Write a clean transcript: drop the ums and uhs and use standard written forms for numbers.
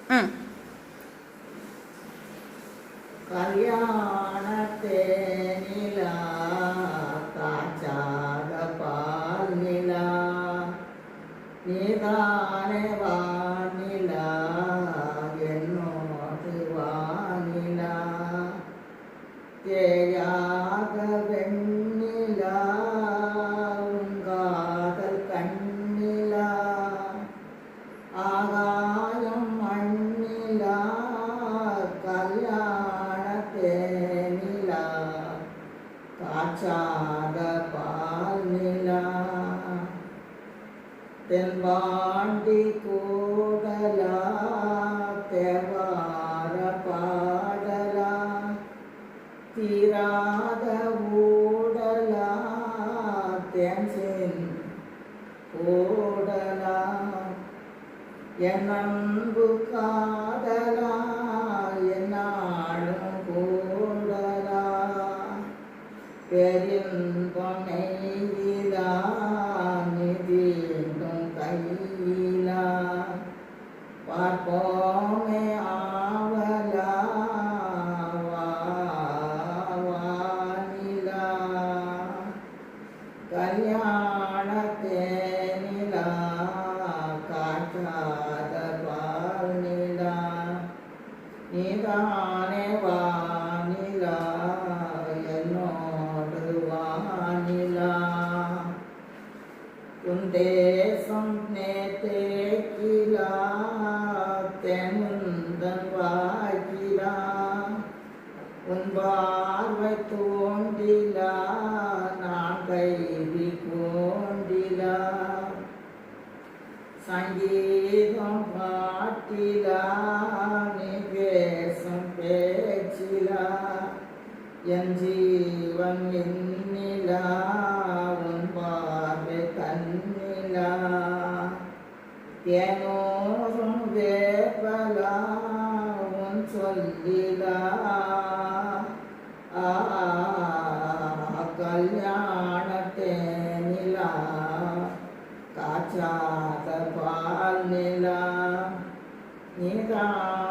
ம். கல்யாணத்தே நிலா காய்ச்சாத பால் நிலா நீதானே வானிலா என்னோடு வானிலா தேயாக வெண்ணிலா உங்காதல் கண்ணிலா ஆகாயம் மண்ணிலா கல்யாண தேனிலா காய்ச்சாத பால் நிலா தென்பாண்டி கூடலா தேவார பாடலா தீராத ஊடலா தேன்சின் கூடலா என் அன்பு காதலா என்னாலும் கூடலா பெரின்பம் நெய்யிலா நிதீண்டும் கையிலா பார்ப்போமே ஆவலா வானிலா கல்யாண தேனிலா காய்ச்சாத பால் நிலா நீதானே வானிலா என்னோடு வானிலா உன் தேசம் நேத்தேக்கிலா தென்முந்தன் வாக்கிலா உன் பார்வை தோண்டிலா நான் கைவி கோண்டிலா சங்கீதம் பாட்டிலா நீ பேசும் பேச்சிலா என் ஜீவன் எண்ணிலா உன் பார்வை கண்ணிலா தேனோரும் வேப்பலா உன் சொல்லிலா கல்யாண தேனிலா காய்ச்சாத பால் நிலா நீதான்